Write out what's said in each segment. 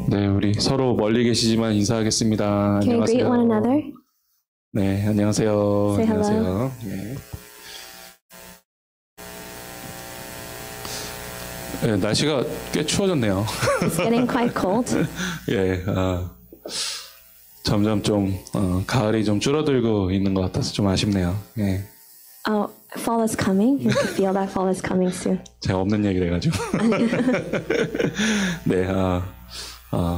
네, 우리 서로 멀리 계시지만 인사하겠습니다. Can we greet one 안녕하세요. another? 네, 안녕하세요. Say hello. 안녕하세요. 네. 네, 날씨가 꽤 추워졌네요. It's getting quite cold. 예, 점점 좀 가을이 좀 줄어들고 있는 것 같아서 좀 아쉽네요. 예, Oh, fall is coming. You can feel that fall is coming soon. 제가 없는 얘기를 해가지고. 네,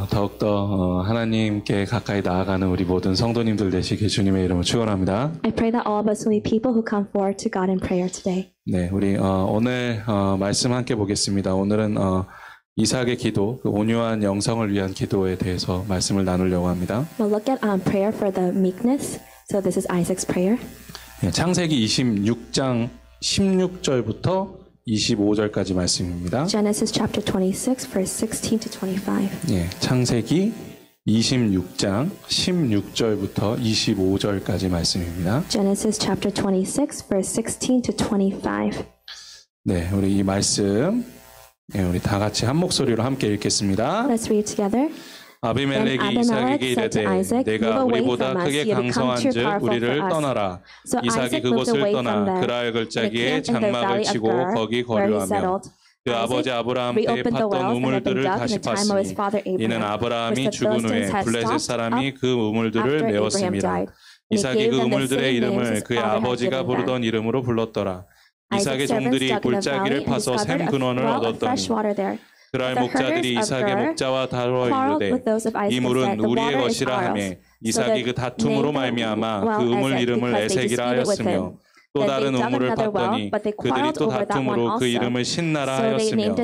더욱더 하나님께 가까이 나아가는 우리 모든 성도님들 되시길 주님의 이름으로 축원합니다. I pray that all of us will be people who come forward to God in prayer today. 네, 우리 오늘 말씀 함께 보겠습니다. 오늘은 이삭의 기도, 그 온유한 영성을 위한 기도에 대해서 말씀을 나누려고 합니다. We'll look at prayer for the meekness. So this is Isaac's prayer. 네, 창세기 26장 16절부터 25절까지 말씀입니다. Genesis chapter 26, verse 16 to 25. 예, 창세기 26장 16절부터 25절까지 말씀입니다. Genesis chapter 26, verse 16 to 25. 네, 우리 이 말씀 우리 다 같이 한 목소리로 함께 읽겠습니다. Let's read together. 아비멜렉이 이삭에게 이르되 내가 우리보다 크게 강성한즉 우리를 떠나라. 이삭이 그곳을 떠나 그랄 걸짜기에 장막을 치고 거기 거류하며 그 아버지 아브라함 때 팠던 우물들을 다시 팠으니 이는 아브라함이 죽은 후에 블레셋 사람이 그 우물들을 메웠습니다. 이삭이 그 우물들의 이름을 그의 아버지가 부르던 이름으로 불렀더라. 이삭의 종들이 골짜기를 파서 샘 근원을 얻었더니 그랄 목자들이 이삭의 목자와 다투어 이르되 이 물은 우리의 것이라 하며 이삭이 그 다툼으로 말미암아 그 우물 이름을 에색이라 하였으며 또 다른 우물을 봤더니 그들이 또 다툼으로 그 이름을 신나라 하였으며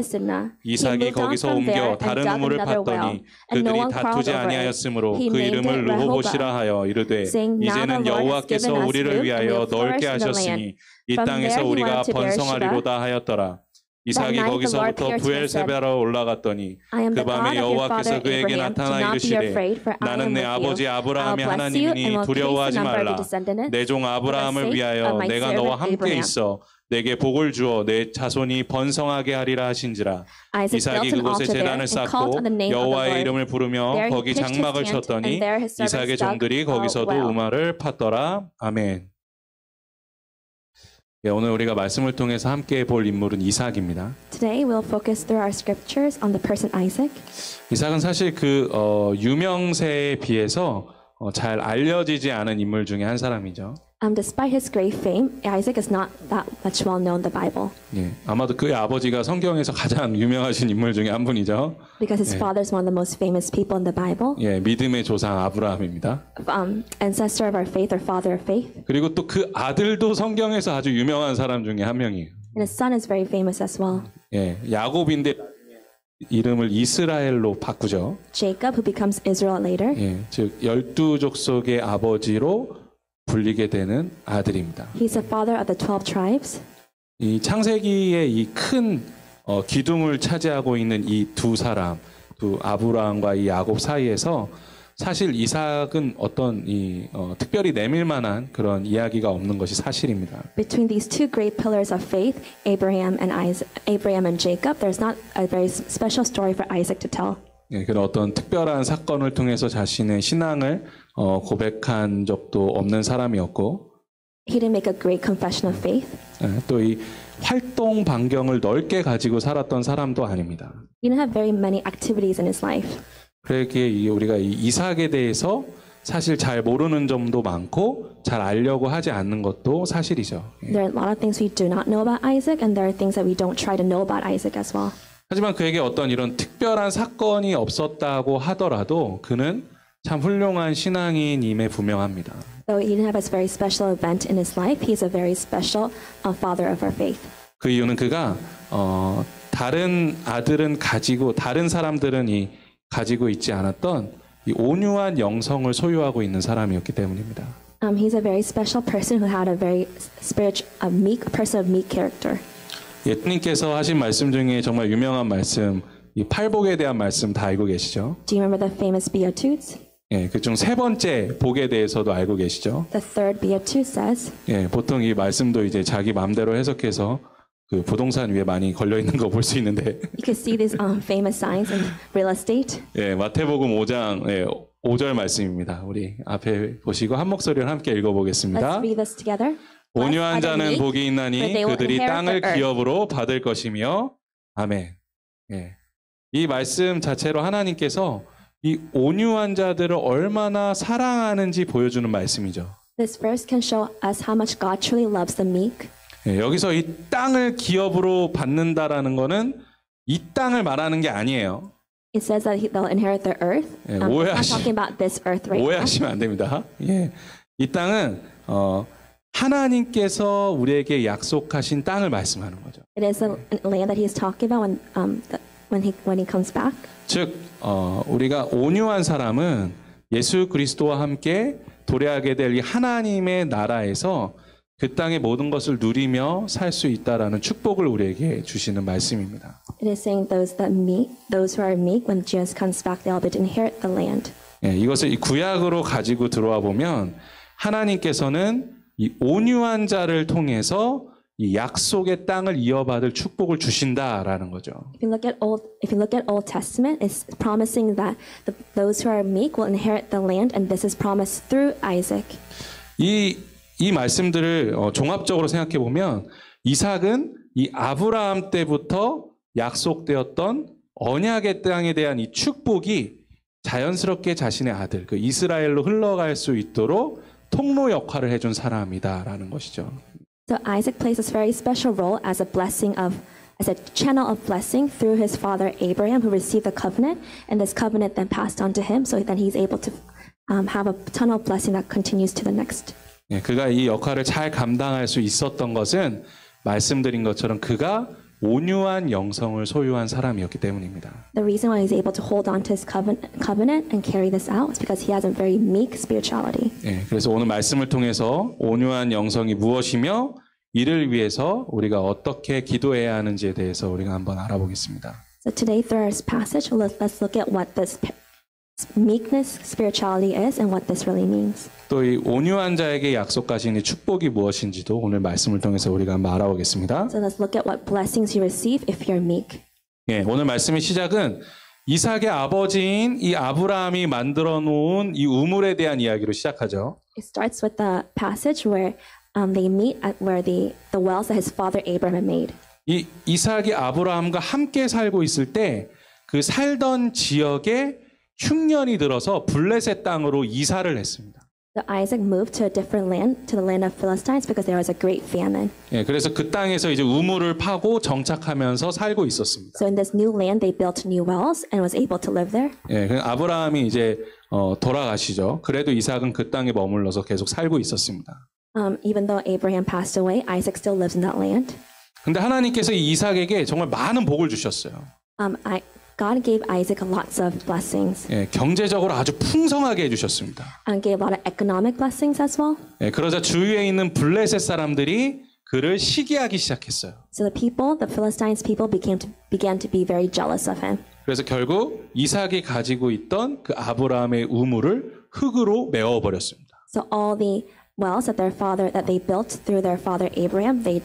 이삭이 거기서 옮겨 다른 우물을 봤더니 그들이 다투지 아니하였으므로 그 이름을 르호봇이라 하여 이르되 이제는 여호와께서 우리를 위하여 넓게 하셨으니 이 땅에서 우리가 번성하리로다 하였더라. 이삭이 거기서부터 부엘세바로 올라갔더니 그 밤에 여호와께서 그에게 나타나 이르시되 나는 내 아버지 아브라함의 하나님이니 두려워하지 말라. 내 종 아브라함을 위하여 내가 너와 함께 있어 내게 복을 주어 내 자손이 번성하게 하리라 하신지라. 이삭이 그곳에 제단을 쌓고 여호와의 이름을 부르며 거기 장막을 쳤더니 이삭의 종들이 거기서도 우마를 팠더라. 아멘. 예, 오늘 우리가 말씀을 통해서 함께 볼 인물은 이삭입니다. Today we'll focus through our scriptures on the person Isaac. 이삭은 사실 그 유명세에 비해서 잘 알려지지 않은 인물 중에 한 사람이죠. Despite his great fame, Isaac is not that much well known in the Bible. 예, 아마도 그의 아버지가 성경에서 가장 유명하신 인물 중에 한 분이죠. Because his father is one of the most famous people in the Bible. 예, 믿음의 조상 아브라함입니다. Ancestor of our faith or father of faith. 그리고 또 그 아들도 성경에서 아주 유명한 사람 중에 한 명이에요. And his son is very famous as well. 예, 야곱인데 이름을 이스라엘로 바꾸죠. Jacob, who becomes Israel later. 예, 즉 12족속의 아버지로 불리게 되는 아들입니다. He's the father of the 12 tribes. 이 창세기의 이 큰 기둥을 차지하고 있는 이 두 사람, 두 아브라함과 이 야곱 사이에서 사실 이삭은 어떤 특별히 내밀 만한 그런 이야기가 없는 것이 사실입니다. Between these two great pillars of faith, Abraham and Jacob, there's not a very special story for Isaac to tell. 예, 그런 어떤 특별한 사건을 통해서 자신의 신앙을 고백한 적도 없는 사람이었고, He didn't make a great confession of faith. 예, 또 이 활동 반경을 넓게 가지고 살았던 사람도 아닙니다. He didn't have very many activities in his life. 그렇기에 우리가 이 이삭에 대해서 사실 잘 모르는 점도 많고 잘 알려고 하지 않는 것도 사실이죠. 예. There are a lot of things we do not know about Isaac, and there are things that we don't try to know about Isaac as well. 하지만 그에게 어떤 이런 특별한 사건이 없었다고 하더라도 그는 참 훌륭한 신앙인임에 분명합니다. Though he didn't have a very special event in his life, he's a very special father of our faith. 그 이유는 그가 다른 아들은 가지고 다른 사람들은 가지고 있지 않았던 이 온유한 영성을 소유하고 있는 사람이었기 때문입니다. He's a very special person who had a very meek person of meek character. 예수님께서 하신 말씀 중에 정말 유명한 말씀, 이 팔복에 대한 말씀 다 알고 계시죠? Do you remember the famous Beatitudes? 예, 그중 세 번째 복에 대해서도 알고 계시죠? The third Beatitude says, 예, 보통 이 말씀도 이제 자기 마음대로 해석해서 그 부동산 위에 많이 걸려 있는 거 볼 수 있는데. You can see these famous signs in real estate. 예, 마태복음 5장 5절 말씀입니다. 우리 앞에 보시고 한 목소리로 함께 읽어보겠습니다. Let's read this together. 온유한 자는 복이 있나니 그들이 땅을 기업으로 받을 것이며 아멘. 예. 이 말씀 자체로 하나님께서 이 온유한 자들을 얼마나 사랑하는지 보여주는 말씀이죠. This verse can show us how much God truly loves the meek. 예, 여기서 이 땅을 기업으로 받는다라는 거는 이 땅을 말하는 게 아니에요. It says that they'll inherit the earth. 예, I'm not talking about this earth right now. 오해하시면 안 됩니다. 예, 이 땅은 하나님께서 우리에게 약속하신 땅을 말씀하는 거죠. It is the land that he is talking about when he comes back. 즉, 우리가 온유한 사람은 예수 그리스도와 함께 도래하게 될 이 하나님의 나라에서 그 땅의 모든 것을 누리며 살 수 있다라는 축복을 우리에게 주시는 말씀입니다. It is saying those who are meek, when Jesus comes back, they'll be to inherit the land. 예, 이것을 이 구약으로 가지고 들어와 보면 하나님께서는 이 온유한 자를 통해서 이 약속의 땅을 이어받을 축복을 주신다라는 거죠. If you look at Old Testament, it's promising that those who are meek will inherit the land, and this is promised through Isaac. 이 말씀들을 종합적으로 생각해 보면 이삭은 이 아브라함 때부터 약속되었던 언약의 땅에 대한 이 축복이 자연스럽게 자신의 아들, 그 이스라엘로 흘러갈 수 있도록 통로 역할을 해준 사람이다라는 것이죠. So Isaac plays this very special role as a channel of blessing through his father Abraham, who received the covenant, and this covenant then passed on to him, so that he's able to have a ton of blessing that continues to the next. 예, 그가 이 역할을 잘 감당할 수 있었던 것은 말씀드린 것처럼 그가 온유한 영성을 소유한 사람이었기 때문입니다. The reason why he's able to hold on to his covenant and carry this out is because he has a very meek spirituality. 예, 그래서 오늘 말씀을 통해서 온유한 영성이 무엇이며 이를 위해서 우리가 어떻게 기도해야 하는지에 대해서 우리가 한번 알아보겠습니다. So today through our passage, let's look at what this meekness spirituality is and what this really means. 또 이 온유한 자에게 약속하신 이 축복이 무엇인지도 오늘 말씀을 통해서 우리가 한번 알아보겠습니다. So let's look at what blessings you receive if you're meek. 예, 오늘 말씀의 시작은 이삭의 아버지인 이 아브라함이 만들어 놓은 이 우물에 대한 이야기로 시작하죠. It starts with the passage where they meet at where the wells that his father Abraham had made. 이 이삭이 아브라함과 함께 살고 있을 때 그 살던 지역에 흉년이 들어서 블레셋 땅으로 이사를 했습니다. So Isaac moved to a different land, to the land of Philistines, because there was a great famine. 예, 그래서 그 땅에서 이제 우물을 파고 정착하면서 살고 있었습니다. So in this new land, they built new wells and was able to live there. 예, 아브라함이 이제 돌아가시죠. 그래도 이삭은 그 땅에 머물러서 계속 살고 있었습니다. Even though Abraham passed away, Isaac still lives in that land. 근데 하나님께서 이 이삭에게 정말 많은 복을 주셨어요. God gave Isaac lots of blessings. 예, 경제적으로 아주 풍성하게 해주셨습니다. And gave a lot of economic blessings as well. 예, 그러자 주위에 있는 블레셋 사람들이 그를 시기하기 시작했어요. So the Philistines people began to be very jealous of him. 그래서 결국 이삭이 가지고 있던 그 아브라함의 우물을 흙으로 메워 버렸습니다. So all the wells that they built through their father Abraham, they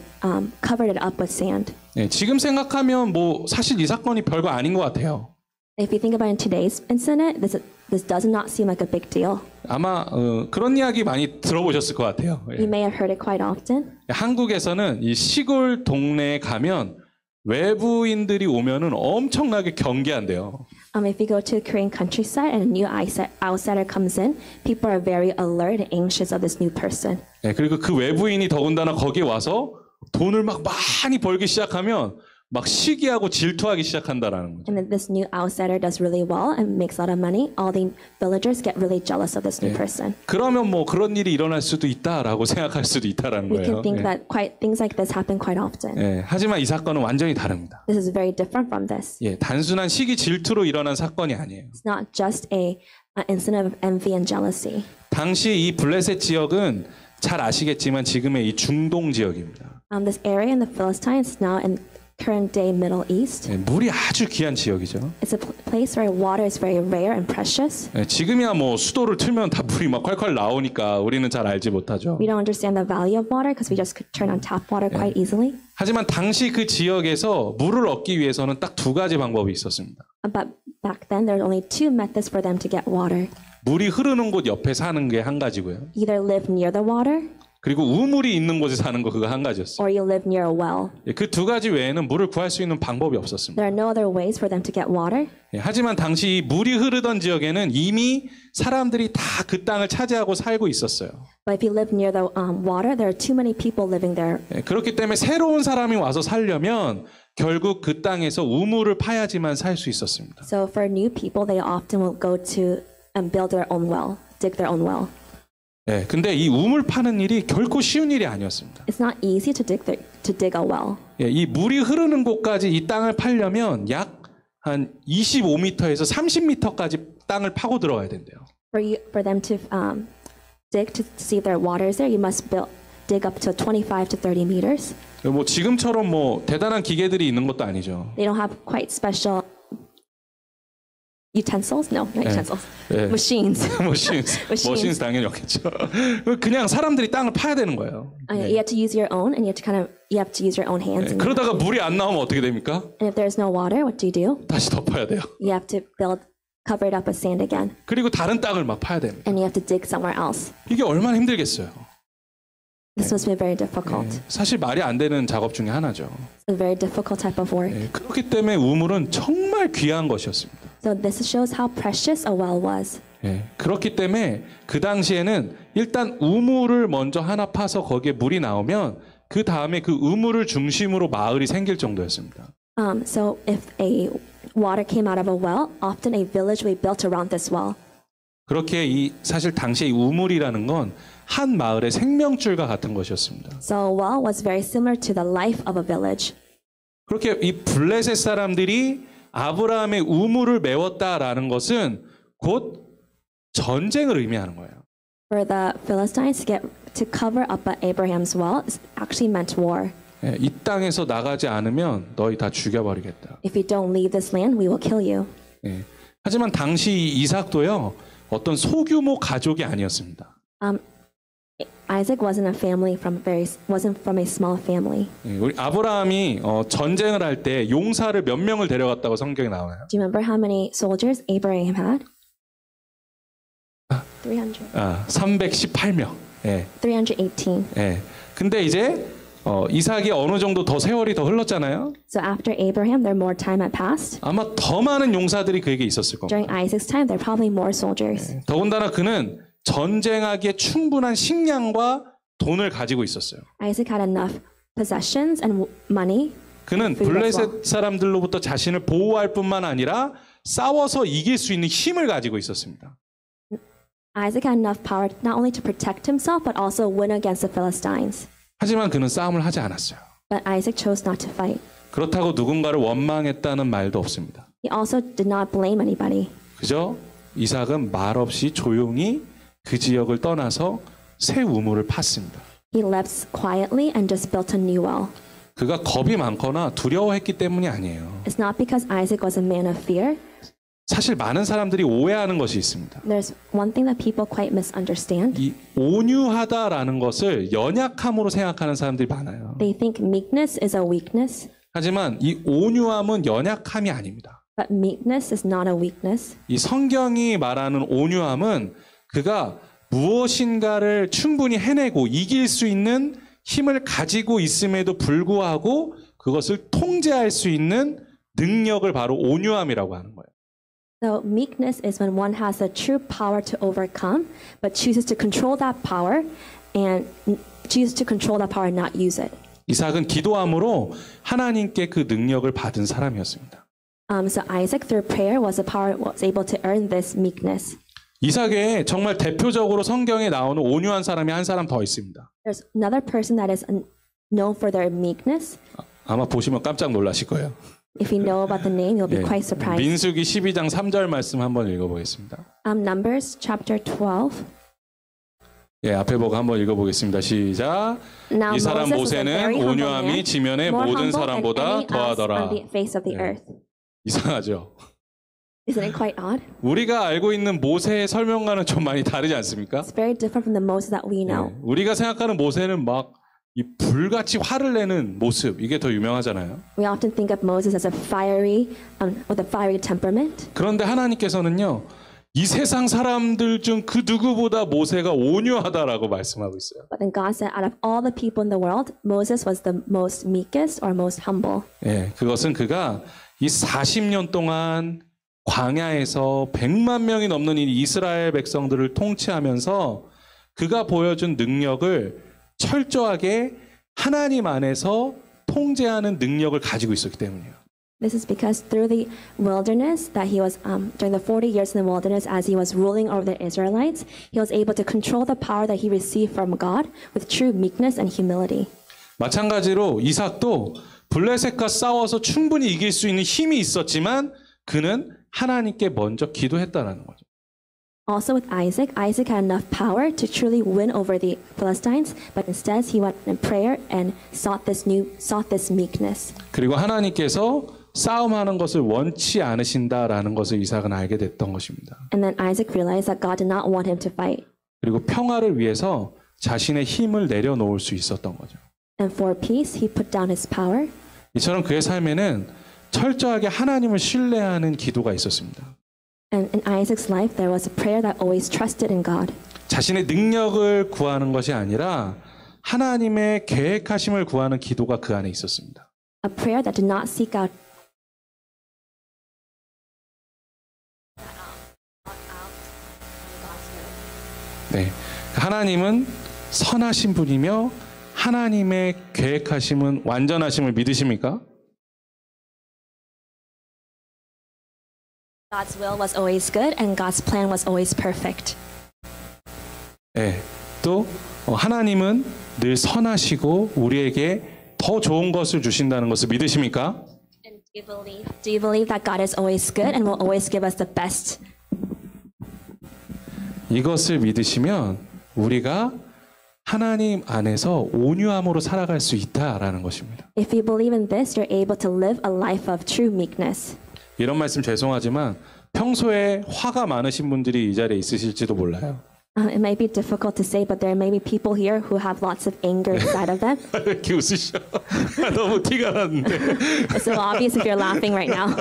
covered it up with sand. 네, 지금 생각하면 뭐 사실 이 사건이 별거 아닌 것 같아요. If you think about it in today's incident, this does not seem like a big deal. 아마 그런 이야기 많이 들어보셨을 것 같아요. 예. You may have heard it quite often. 한국에서는 이 시골 동네에 가면 외부인들이 오면은 엄청나게 경계한대요. If you go to the Korean countryside and a new outsider comes in, people are very alert and anxious of this new person. 네, 그리고 그 외부인이 더군다나 거기에 와서 돈을 막 많이 벌기 시작하면 막 시기하고 질투하기 시작한다라는 거죠. And then this new outsider does really well and makes a lot of money. All the villagers get really jealous of this new person. 그러면 뭐 그런 일이 일어날 수도 있다라고 생각할 수도 있다라는 We 거예요. can think that things like this happen quite often. 예, 하지만 이 사건은 완전히 다릅니다. This is very different from this. 예, 단순한 시기 질투로 일어난 사건이 아니에요. It's not just an incident of envy and jealousy. 당시 이 블레셋 지역은 잘 아시겠지만 지금의 이 중동 지역입니다. This area in the Philistines now in current day Middle East. 예, 물이 아주 귀한 지역이죠. It's a place where water is very rare and precious. 예, 지금이야 뭐 수도를 틀면 다 물이 막 콸콸 나오니까 우리는 잘 알지 못하죠. We don't understand the value of water because we just could turn on tap water quite easily. 하지만 당시 그 지역에서 물을 얻기 위해서는 딱 두 가지 방법이 있었습니다. But back then, there were only two methods for them to get water. 물이 흐르는 곳 옆에 사는 게 한 가지고요. Either live near the water, 그리고 우물이 있는 곳에 사는 거 그거 한 가지였어요. or you live near a well. 그 두 가지 외에는 물을 구할 수 있는 방법이 없었습니다. There are no other ways for them to get water. 하지만 당시 이 물이 흐르던 지역에는 이미 사람들이 다 그 땅을 차지하고 살고 있었어요. But if you live near the water, there are too many people living there. 그렇기 때문에 새로운 사람이 와서 살려면 결국 그 땅에서 우물을 파야지만 살 수 있었습니다. So for new people, they often will go to and build their own well, dig their own well. 근데 이 우물 파는 일이 결코 쉬운 일이 아니었습니다. It's not easy to dig a well. 이 물이 흐르는 곳까지 이 땅을 팔려면 약 한 25m에서 30m까지 땅을 파고 들어가야 된대요. For them to dig to see if there are waters there, you must dig up to 25 to 30 meters. 뭐 지금처럼 뭐 대단한 기계들이 있는 것도 아니죠. They don't have quite special utensils? No, not utensils. Machines. machines 당연히 없겠죠. 그냥 사람들이 땅을 파야 되는 거예요. You have to use your own, and you have to use your own hands. 그러다가 물이 안 나오면 어떻게 됩니까? And if there's no water, what do you do? 다시 덮어야 돼요. You have to cover it up with sand again. 그리고 다른 땅을 막 파야 됩니다. And you have to dig somewhere else. 이게 얼마나 힘들겠어요. This must be very difficult. 사실 말이 안 되는 작업 중에 하나죠. It's a very difficult type of work. 그렇기 때문에 우물은 정말 귀한 것이었습니다. So this shows how precious a well was. 그렇기 때문에 그 당시에는 일단 우물을 먼저 하나 파서 거기에 물이 나오면 그 다음에 그 우물을 중심으로 마을이 생길 정도였습니다. So if a water came out of a well, often a village will be built around this well. 그렇게 사실 당시에 이 우물이라는 건 한 마을의 생명줄과 같은 것이었습니다. So a well was very similar to the life of a village. 그렇게 이 블레셋 사람들이 아브라함의 우물을 메웠다라는 것은 곧 전쟁을 의미하는 거예요. For the Philistines to cover up Abraham's well actually meant war. 이 땅에서 나가지 않으면 너희 다 죽여버리겠다. If you don't leave this land, we will kill you. 하지만 당시 이삭도요 어떤 소규모 가족이 아니었습니다. Isaac wasn't from a small family. 우리 아브라함이 전쟁을 할 때 용사를 몇 명을 데려갔다고 성경에 나와요. Do you remember how many soldiers Abraham had? 300. 318명. 318. 근데 이제 이삭이 어느 정도 더 세월이 더 흘렀잖아요. So after Abraham, there more time had passed. 아마 더 많은 용사들이 그에게 있었을 겁니다. During Isaac's time, there are probably more soldiers. 더군다나 그는 전쟁하기에 충분한 식량과 돈을 가지고 있었어요. Isaac had enough possessions and money. 그는 블레셋 사람들로부터 자신을 보호할 뿐만 아니라 싸워서 이길 수 있는 힘을 가지고 있었습니다. Isaac had enough power not only to protect himself but also win against the Philistines. 하지만 그는 싸움을 하지 않았어요. But Isaac chose not to fight. 그렇다고 누군가를 원망했다는 말도 없습니다. He also did not blame anybody. 그저 이삭은 말없이 조용히 그 지역을 떠나서 새 우물을 팠습니다. He left quietly and just built a new well. 그가 겁이 많거나 두려워했기 때문이 아니에요. It's not because Isaac was a man of fear. 사실 많은 사람들이 오해하는 것이 있습니다. There's one thing that people quite misunderstand. 이 온유하다라는 것을 연약함으로 생각하는 사람들이 많아요. They think meekness is a weakness. 하지만 이 온유함은 연약함이 아닙니다. But meekness is not a weakness. 이 성경이 말하는 온유함은 그가 무엇인가를 충분히 해내고 이길 수 있는 힘을 가지고 있음에도 불구하고 그것을 통제할 수 있는 능력을 바로 온유함이라고 하는 거예요. So meekness is when one has the true power to overcome, but chooses to control that power and not use it. 이삭은 기도함으로 하나님께 그 능력을 받은 사람이었습니다. So Isaac through prayer was able to earn this meekness. 이삭에 정말 대표적으로 성경에 나오는 온유한 사람이 한 사람 더 있습니다. There's another person that is known for their meekness. 아마 보시면 깜짝 놀라실 거예요. If you know about the name, you'll be quite surprised. 민수기 12장 3절 말씀 한번 읽어보겠습니다. Numbers chapter 12. 앞에 보고 한번 읽어보겠습니다. 시작. 이 사람 모세는 온유함이 지면의 모든 사람보다 더하더라. 이상하죠? Isn't it quite odd? 우리가 알고 있는 모세의 설명과는 좀 많이 다르지 않습니까? It's very different from the Moses that we know. 우리가 생각하는 모세는 막 이 불같이 화를 내는 모습 이게 더 유명하잖아요. We often think of Moses as a fiery, with a fiery temperament. 그런데 하나님께서는요, 이 세상 사람들 중 그 누구보다 모세가 온유하다라고 말씀하고 있어요. But then God said, out of all the people in the world, Moses was the most meekest or most humble. 예, 그것은 그가 이 40년 동안 광야에서 100만 명이 넘는 이 이스라엘 백성들을 통치하면서 그가 보여준 능력을 철저하게 하나님 안에서 통제하는 능력을 가지고 있었기 때문이에요. This is because through the wilderness that he was during the 40 years in the wilderness as he was ruling over the Israelites, he was able to control the power that he received from God with true meekness and humility. 마찬가지로 이삭도 블레셋과 싸워서 충분히 이길 수 있는 힘이 있었지만 그는 하나님께 먼저 기도했다라는 거죠. Also with Isaac, Isaac had enough power to truly win over the Philistines, but instead he went in prayer and sought this meekness. 그리고 하나님께서 싸움하는 것을 원치 않으신다라는 것을 이삭은 알게 됐던 것입니다. And then Isaac realized that God did not want him to fight. 그리고 평화를 위해서 자신의 힘을 내려놓을 수 있었던 거죠. And for peace, he put down his power. 이처럼 그의 삶에는 철저하게 하나님을 신뢰하는 기도가 있었습니다. And in Isaac's life, there was a prayer that always trusted in God. 자신의 능력을 구하는 것이 아니라 하나님의 계획하심을 구하는 기도가 그 안에 있었습니다. A prayer that did not seek out 네, 하나님은 선하신 분이며 하나님의 계획하심은 완전하심을 믿으십니까? God's will was always good and God's plan was always perfect. 네, 또 하나님은 늘 선하시고 우리에게 더 좋은 것을 주신다는 것을 믿으십니까? And do you believe that God is always good and will always give us the best? 이것을 믿으시면 우리가 하나님 안에서 온유함으로 살아갈 수 있다라는 것입니다. If you believe in this, you're able to live a life of true meekness. 이런 말씀 죄송하지만 평소에 화가 많으신 분들이 이 자리에 있으실지도 몰라요. It may be difficult to say, but there may be people here who have lots of anger inside of them. 왜 이렇게 웃으셔? 너무 티가 났는데. It's so obvious if you're laughing right now.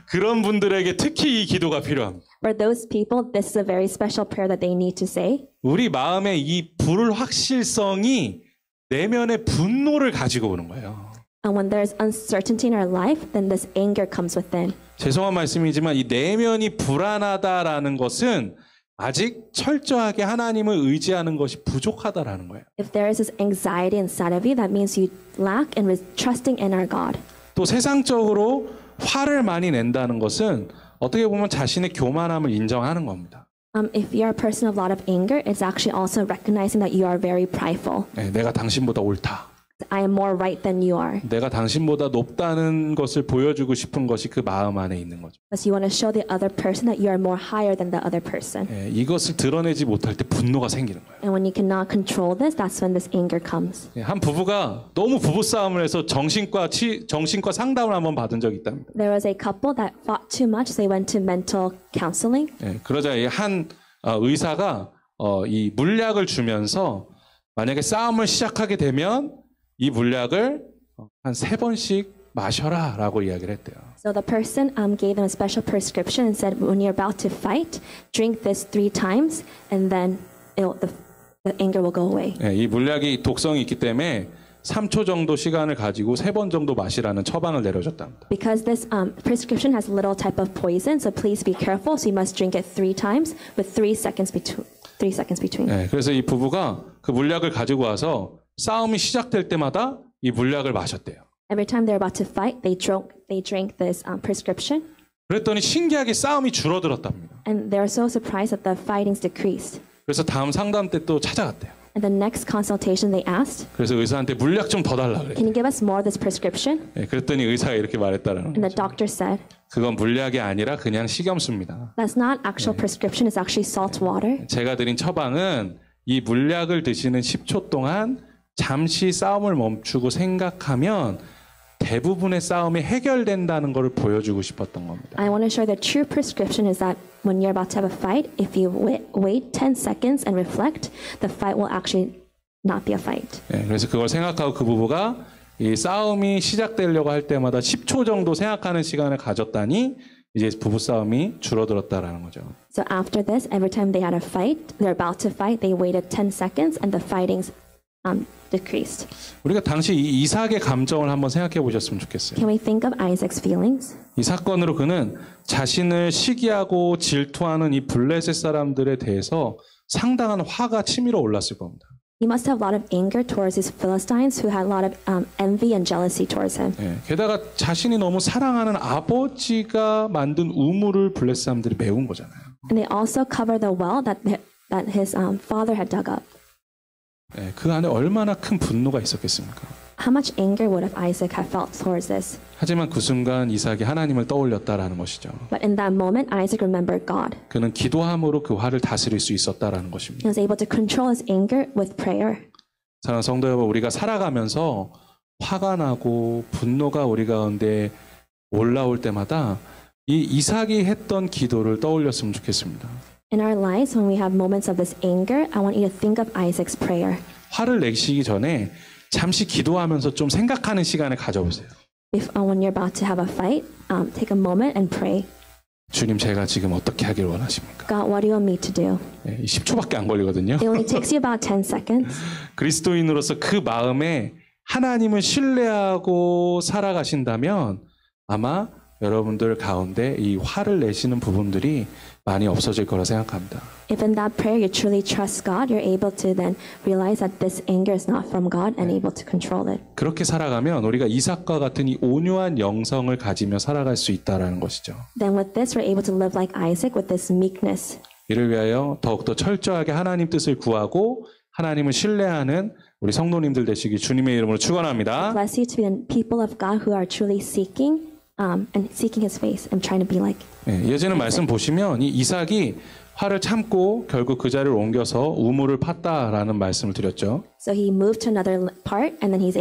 그런 분들에게 특히 이 기도가 필요합니다. For those people, this is a very special prayer that they need to say. 우리 마음의 이 불확실성이 내면의 분노를 가지고 오는 거예요. And when there's uncertainty in our life, then this anger comes within. 죄송한 말씀이지만 이 내면이 불안하다라는 것은 아직 철저하게 하나님을 의지하는 것이 부족하다라는 거예요. If there is this anxiety inside of you, that means you lack in trusting in our God. 또 세상적으로 화를 많이 낸다는 것은 어떻게 보면 자신의 교만함을 인정하는 겁니다. If you are a person of a lot of anger, it's actually also recognizing that you are very prideful. 네, 내가 당신보다 옳다. I am more right than you are. 내가 당신보다 높다는 것을 보여주고 싶은 것이 그 마음 안에 있는 거죠. Because you want to show the other person that you are more higher than the other person. 네, 이것을 드러내지 못할 때 분노가 생기는 거예요. And when you cannot control this, that's when this anger comes. 네, 한 부부가 너무 부부싸움을 해서 정신과 상담을 한번 받은 적이 있답니다. There was a couple that fought too much, so they went to mental counseling. 네, 그러자 한 의사가 이 물약을 주면서 만약에 싸움을 시작하게 되면 이 물약을 한 3번씩 마셔라라고 이야기를 했대요. So the person gave them a special prescription and said, when you're about to fight, drink this 3 times, and then the anger will go away. 네, 이 물약이 독성이 있기 때문에 3초 정도 시간을 가지고 3번 정도 마시라는 처방을 내려줬답니다. Because this prescription has a little type of poison, so please be careful. So you must drink it 3 times with 3 seconds between. 네, 그래서 이 부부가 그 물약을 가지고 와서 싸움이 시작될 때마다 이 물약을 마셨대요. Every time they're about to fight, they drank this prescription. 그랬더니 신기하게 싸움이 줄어들었답니다. And they were so surprised that the fighting's decreased. 그래서 다음 상담 때 또 찾아갔대요. And the next consultation they asked, 그래서 의사한테 물약 좀 더 달라 그래요. Can you give us more of this prescription? 네, 그랬더니 의사가 이렇게 말했다라는 And the 거죠. doctor said, 그건 물약이 아니라 그냥 식염수입니다. That's not actual prescription, it's actually salt water. 제가 드린 처방은 이 물약을 드시는 10초 동안 잠시 싸움을 멈추고 생각하면 대부분의 싸움이 해결된다는 것을 보여주고 싶었던 겁니다. I want to show the true prescription is that when you're about to have a fight, if you wait 10 seconds and reflect, the fight will actually not be a fight. 예, 그래서 그걸 생각하고 그 부부가 이 싸움이 시작되려고 할 때마다 10초 정도 생각하는 시간을 가졌다니 이제 부부 싸움이 줄어들었다라는 거죠. So after this, every time they had a fight, they're about to fight, they waited 10 seconds and the fightings decreased. 우리가 당시 이 이삭의 감정을 한번 생각해 보셨으면 좋겠어요. Can we think of Isaac's feelings? 이 사건으로 그는 자신을 시기하고 질투하는 이 블레셋 사람들에 대해서 상당한 화가 치밀어 올랐을 겁니다. He must have a lot of anger towards these Philistines who had a lot of envy and jealousy towards him. 예, 게다가 자신이 너무 사랑하는 아버지가 만든 우물을 블레셋 사람들이 메운 거잖아요. And they also covered the well that his father had dug up. 예, 그 안에 얼마나 큰 분노가 있었겠습니까? How much anger would have Isaac have felt towards this? 하지만 그 순간 이삭이 하나님을 떠올렸다라는 것이죠. But in that moment, Isaac remembered God. 그는 기도함으로 그 화를 다스릴 수 있었다라는 것입니다. He was able to control his anger with prayer. 사랑하는 성도 여러분, 우리가 살아가면서 화가 나고 분노가 우리 가운데 올라올 때마다 이 이삭이 했던 기도를 떠올렸으면 좋겠습니다. In our lives, when we have moments of this anger, I want you to think of Isaac's prayer. 화를 내시기 전에 잠시 기도하면서 좀 생각하는 시간을 가져보세요. When you're about to have a fight, take a moment and pray. 주님, 제가 지금 어떻게 하길 원하십니까? God, what do you want me to do? 10초밖에 안 걸리거든요. It only takes you about 10 seconds. 그리스도인으로서 그 마음에 하나님을 신뢰하고 살아가신다면 아마 여러분들 가운데 이 화를 내시는 부분들이 많이 없어질 거라 생각합니다. If in that prayer you truly trust God, you're able to then realize that this anger is not from God and able to control it. 그렇게 살아가면 우리가 이삭과 같은 이 온유한 영성을 가지며 살아갈 수 있다라는 것이죠. Then with this, we're able to live like Isaac with this meekness. 이를 위하여 더욱더 철저하게 하나님 뜻을 구하고 하나님을 신뢰하는 우리 성도님들 되시기 주님의 이름으로 축원합니다. Bless you to be the people of God who are truly seeking and seeking His face and trying to be like. 이어지는 말씀 보시면 이 이삭이 화를 참고 결국 그 자리를 옮겨서 우물을 팠다라는 말씀을 드렸죠. So he moved to another part and then he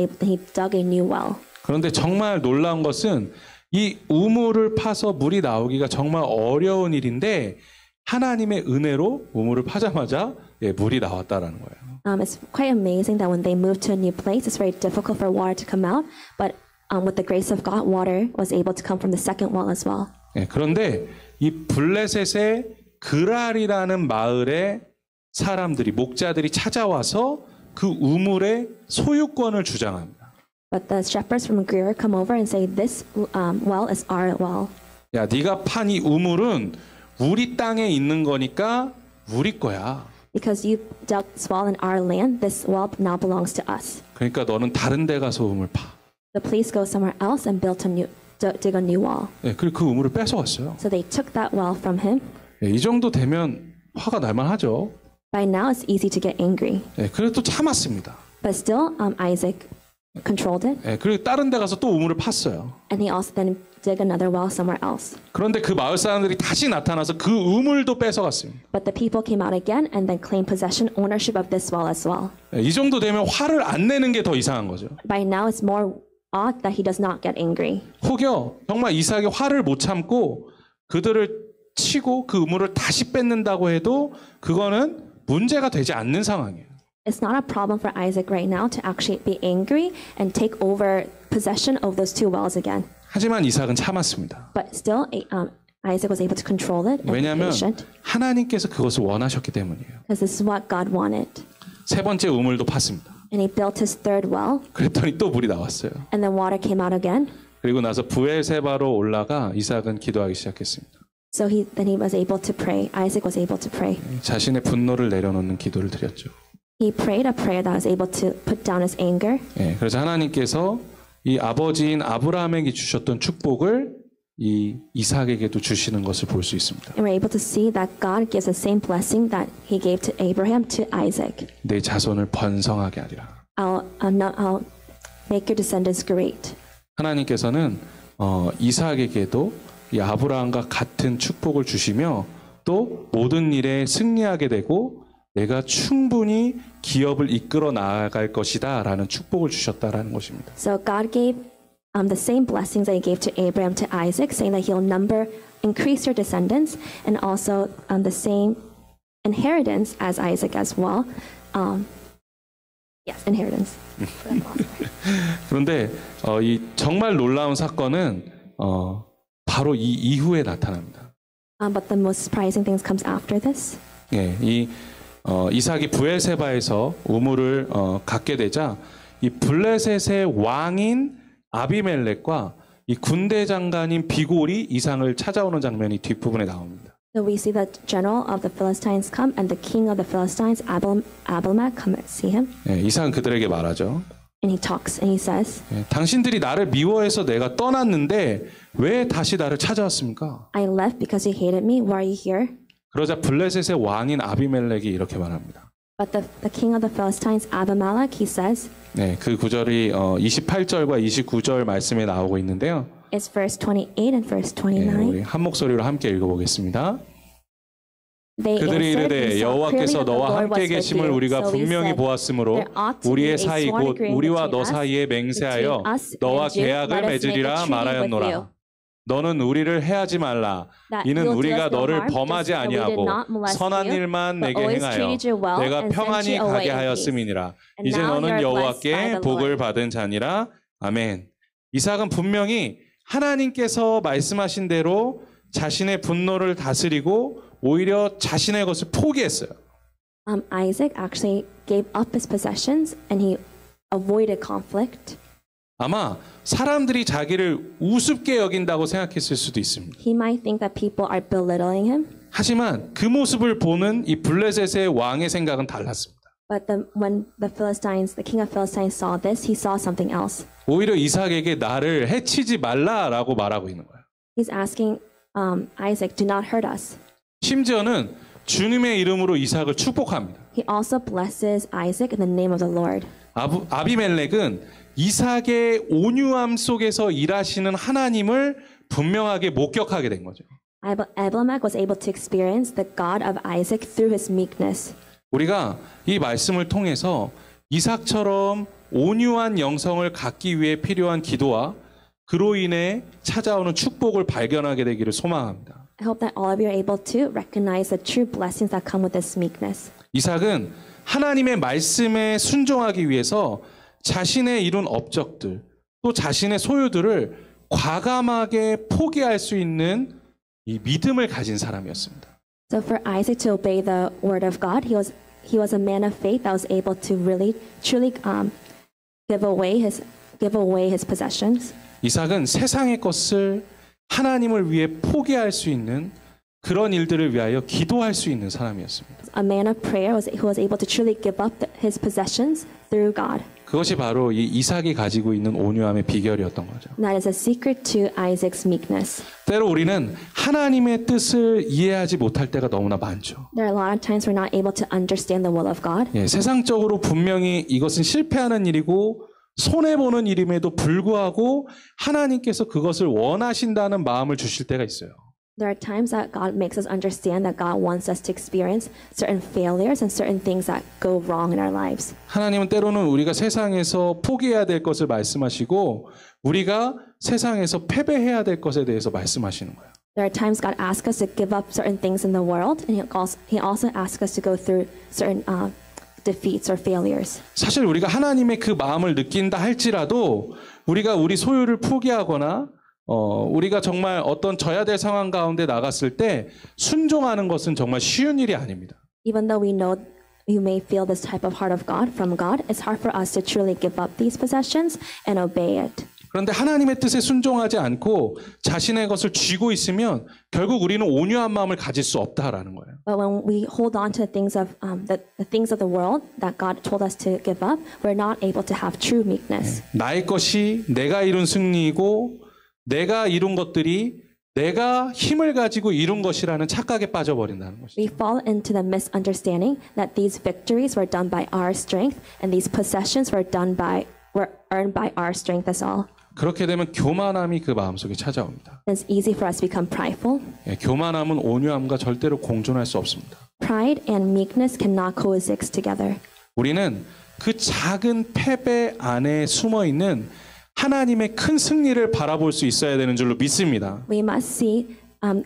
dug a new well. 그런데 정말 놀라운 것은 이 우물을 파서 물이 나오기가 정말 어려운 일인데 하나님의 은혜로 우물을 파자마자 물이 나왔다라는 거예요. It's quite amazing that when they moved to a new place, it's very difficult for water to come out, but with the grace of God, water was able to come from the second well as well. 그런데 이 블레셋의 그랄이라는 마을의 사람들이 목자들이 찾아와서 그 우물의 소유권을 주장합니다. But the shepherds from Gerar come over and say, "This well is our well." 야, 네가 판 이 우물은 우리 땅에 있는 거니까 우리 거야. Because you dug this well in our land, this well now belongs to us. 그러니까 너는 다른 데 가서 우물 파. So please go somewhere else and dig a new well. 그리고 그 우물을 뺏어왔어요. So they took that well from him. 이 정도 되면 화가 날만 하죠. By now it's easy to get angry. 그래도 참았습니다. But still, Isaac controlled it. 그리고 다른 데 가서 또 우물을 팠어요. And he also then dug another well somewhere else. 그런데 그 마을 사람들이 다시 나타나서 그 우물도 뺏어갔습니다. But the people came out again and then claimed ownership of this well as well. 이 정도 되면 화를 안 내는 게 더 이상한 거죠. By now it's more odd that he does not get angry. 혹여 정말 이삭이 화를 못 참고 그들을 치고 그 우물을 다시 뺏는다고 해도 그거는 문제가 되지 않는 상황이에요. It's not a problem for Isaac right now to actually be angry and take over possession of those two wells again. 하지만 이삭은 참았습니다. But still, Isaac was able to control it and be 왜냐하면 patient. 하나님께서 그것을 원하셨기 때문이에요. Because this is what God wanted. 세 번째 우물도 팠습니다. And he built his third well. 그랬더니 또 물이 나왔어요. And then water came out again. 그리고 나서 부엘세바로 올라가 이삭은 기도하기 시작했습니다. So he was able to pray. Isaac was able to pray. 자신의 분노를 내려놓는 기도를 드렸죠. He prayed a prayer that was able to put down his anger. 그래서 하나님께서 이 아버지인 아브라함에게 주셨던 축복을 이 이삭에게도 주시는 것을 볼 수 있습니다. And we're able to see that God gives the same blessing that He gave to Abraham to Isaac. 내 자손을 번성하게 하리라. I'll make your descendants great. 하나님께서는 이삭에게도 이 아브라함과 같은 축복을 주시며 또 모든 일에 승리하게 되고 내가 충분히 기업을 이끌어 나아갈 것이다라는 축복을 주셨다라는 것입니다. So God gave the same blessings that He gave to Abraham to Isaac, saying that He'll increase your descendants, and also the same inheritance as Isaac as well. Yes, inheritance. 그런데 이 정말 놀라운 사건은 바로 이 이후에 나타납니다. But the most surprising things comes after this. 예, 이삭이 브엘세바에서 우물을 갖게 되자 이 블레셋의 왕인 아비멜렉과 이 군대 장관인 비골이 이삭을 찾아오는 장면이 뒷부분에 나옵니다. So we see the general of the Philistines come and the king of the Philistines, Abimelech, come and see him. 예, 이삭은 그들에게 말하죠. And he talks and he says, 예, 당신들이 나를 미워해서 내가 떠났는데 왜 다시 나를 찾아왔습니까? I left because you hated me. Why are you here? 그러자 블레셋의 왕인 아비멜렉이 이렇게 말합니다. But the king of the Philistines, Abimelech, he says, 네, 그 구절이 28절과 29절 말씀에 나오고 있는데요. It's verse 28 and verse 29. 네, 우리 한 목소리로 함께 읽어보겠습니다. They 그들이 answered, 이르되 "We saw 여호와께서 clearly that the 너와 Lord 함께 was with 계심을 you." 우리가 So we 분명히 said, 보았으므로 "There ought to be 우리의 a 사이 sworn 곧 agreement 우리와 between 너 us, 사이에 맹세하여 between us 너와 and you. 계약을 Let us make a 맺으리라 treaty with you, 말하였노라. 너는 우리를 해하지 말라. that 이는 you'll do 우리가 us no 너를 harm, 범하지 just that we did 아니하고 not molest 선한 you, 일만 but 내게 always 행하여 treated you well 내가 and sent 평안히 you away 가게 in peace. 하였음이니라. And 이제 now 너는 you are blessed by 여호와께 the 복을 Lord. 받은 자니라. 아멘. 이삭은 분명히 하나님께서 말씀하신 대로 자신의 분노를 다스리고 오히려 자신의 것을 포기했어요. Isaac actually gave up his possessions and he avoided conflict. 아마 사람들이 자기를 우습게 여긴다고 생각했을 수도 있습니다. He might think that people are belittling him. 하지만 그 모습을 보는 이 블레셋의 왕의 생각은 달랐습니다. But when the king of Philistines saw this, he saw something else. 오히려 이삭에게 나를 해치지 말라라고 말하고 있는 거예요. He's asking Isaac, do not hurt us. 심지어는 주님의 이름으로 이삭을 축복합니다. He also blesses Isaac in the name of the Lord. 아비멜렉은 이삭의 온유함 속에서 일하시는 하나님을 분명하게 목격하게 된 거죠. Abimelech was able to experience the God of Isaac through his meekness. 우리가 이 말씀을 통해서 이삭처럼 온유한 영성을 갖기 위해 필요한 기도와 그로 인해 찾아오는 축복을 발견하게 되기를 소망합니다. I hope that all of you are able to recognize the true blessings that come with this meekness. 이삭은 하나님의 말씀에 순종하기 위해서 자신의 이룬 업적들 또 자신의 소유들을 과감하게 포기할 수 있는 이 믿음을 가진 사람이었습니다. So for Isaac to obey the word of God, he was a man of faith that was able to really truly give away his possessions. 이삭은 세상의 것을 하나님을 위해 포기할 수 있는 그런 일들을 위하여 기도할 수 있는 사람이었습니다. A man of prayer who was able to truly give up his possessions through God. 그것이 바로 이 이삭이 가지고 있는 온유함의 비결이었던 거죠. And that is a secret to Isaac's meekness. 때로 우리는 하나님의 뜻을 이해하지 못할 때가 너무나 많죠. There are a lot of times we're not able to understand the will of God. 예, 세상적으로 분명히 이것은 실패하는 일이고 손해보는 일임에도 불구하고 하나님께서 그것을 원하신다는 마음을 주실 때가 있어요. There are times that God makes us understand that God wants us to experience certain failures and certain things that go wrong in our lives. 하나님은 때로는 우리가 세상에서 포기해야 될 것을 말씀하시고 우리가 세상에서 패배해야 될 것에 대해서 말씀하시는 거예요. There are times God asks us to give up certain things in the world, and He also asks us to go through certain defeats or failures. 사실 우리가 하나님의 그 마음을 느낀다 할지라도 우리가 우리 소유를 포기하거나 우리가 정말 어떤 져야 될 상황 가운데 나갔을 때 순종하는 것은 정말 쉬운 일이 아닙니다. Even though we know you may feel this type of heart of God from God, it's hard for us to truly give up these possessions and obey it. 그런데 하나님의 뜻에 순종하지 않고 자신의 것을 쥐고 있으면 결국 우리는 온유한 마음을 가질 수 없다라는 거예요. But when we hold on to the things of the things of the world that God told us to give up, we're not able to have true meekness. 나의 것이 내가 이룬 승리이고 내가 이룬 것들이 내가 힘을 가지고 이룬 것이라는 착각에 빠져버린다는 것이죠. We fall into the misunderstanding that these victories were done by our strength and these possessions were earned by our strength as all. 그렇게 되면 교만함이 그 마음속에 찾아옵니다. It's easy for us to become prideful. 교만함은 온유함과 절대로 공존할 수 없습니다. Pride and meekness cannot coexist together. 우리는 그 작은 패배 안에 숨어 있는 하나님의 큰 승리를 바라볼 수 있어야 되는 줄로 믿습니다. We must see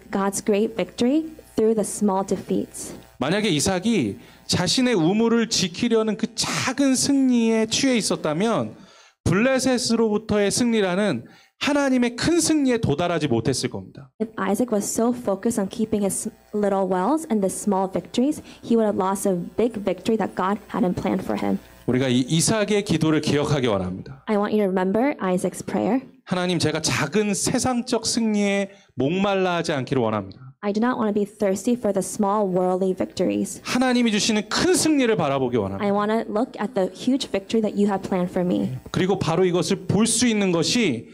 God's great victory through the small defeats. 만약에 이삭이 자신의 우물을 지키려는 그 작은 승리에 취해 있었다면 블레셋으로부터의 승리라는 하나님의 큰 승리에 도달하지 못했을 겁니다. If Isaac was so focused on keeping his little wells and the small victories, he would have lost a big victory that God had in plan for him. 우리가 이 이삭의 기도를 기억하기 원합니다. I want you to remember Isaac's prayer. 하나님, 제가 작은 세상적 승리에 목말라 하지 않기를 원합니다. I do not want to be thirsty for the small worldly victories. 하나님이 주시는 큰 승리를 바라보기 원합니다. I want to look at the huge victory that you have planned for me. 그리고 바로 이것을 볼 수 있는 것이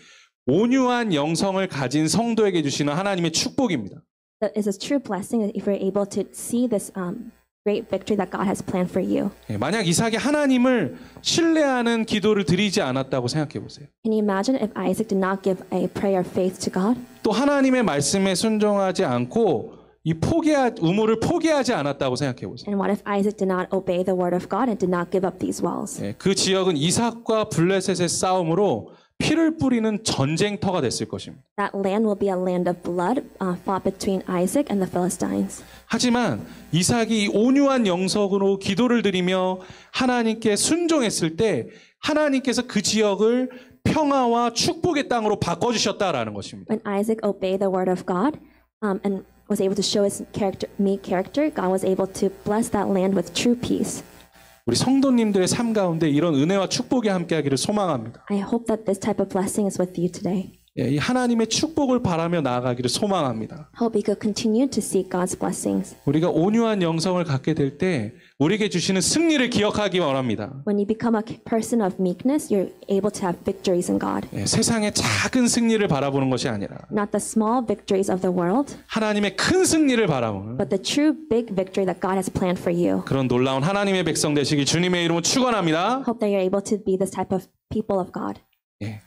온유한 영성을 가진 성도에게 주시는 하나님의 축복입니다. That is a true blessing if we're able to see this great victory that God has planned for you. 만약 이삭이 하나님을 신뢰하는 기도를 드리지 않았다고 생각해 보세요. Can you imagine if Isaac did not give a prayer of faith to God? 또 하나님의 말씀에 순종하지 않고 이 우물을 포기하지 않았다고 생각해 보세요. And what if Isaac did not obey the word of God and did not give up these wells? 그 지역은 이삭과 블레셋의 싸움으로 피를 뿌리는 전쟁터가 됐을 것입니다. That land will be a land of blood fought between Isaac and the Philistines. 하지만 이삭이 이 온유한 영성으로 기도를 드리며 하나님께 순종했을 때 하나님께서 그 지역을 평화와 축복의 땅으로 바꿔주셨다라는 것입니다. When Isaac obeyed the word of God and was able to show his character, God was able to bless that land with true peace. 우리 성도님들의 삶 가운데 이런 은혜와 축복이 함께하기를 소망합니다. I hope that this type of blessing is with you today. 이 하나님의 축복을 바라며 나아가기를 소망합니다. Hope we could continue to seek God's blessings. 우리가 온유한 영성을 갖게 될 때 우리에게 주시는 승리를 기억하기 원합니다. When you become a person of meekness, you're able to have victories in God. 세상의 작은 승리를 바라보는 것이 아니라 Not the small victories of the world, 하나님의 큰 승리를 바라보는 but the true big victory that God has planned for you. 그런 놀라운 하나님의 백성 되시기 주님의 이름으로 축원합니다. Hope that you're able to be this type of people of God.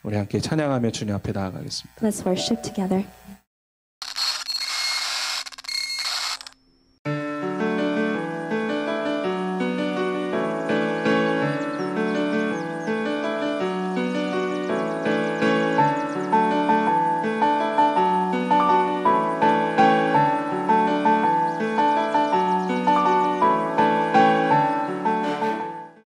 우리 함께 찬양하며 주님 앞에 나아가겠습니다. Let's worship together.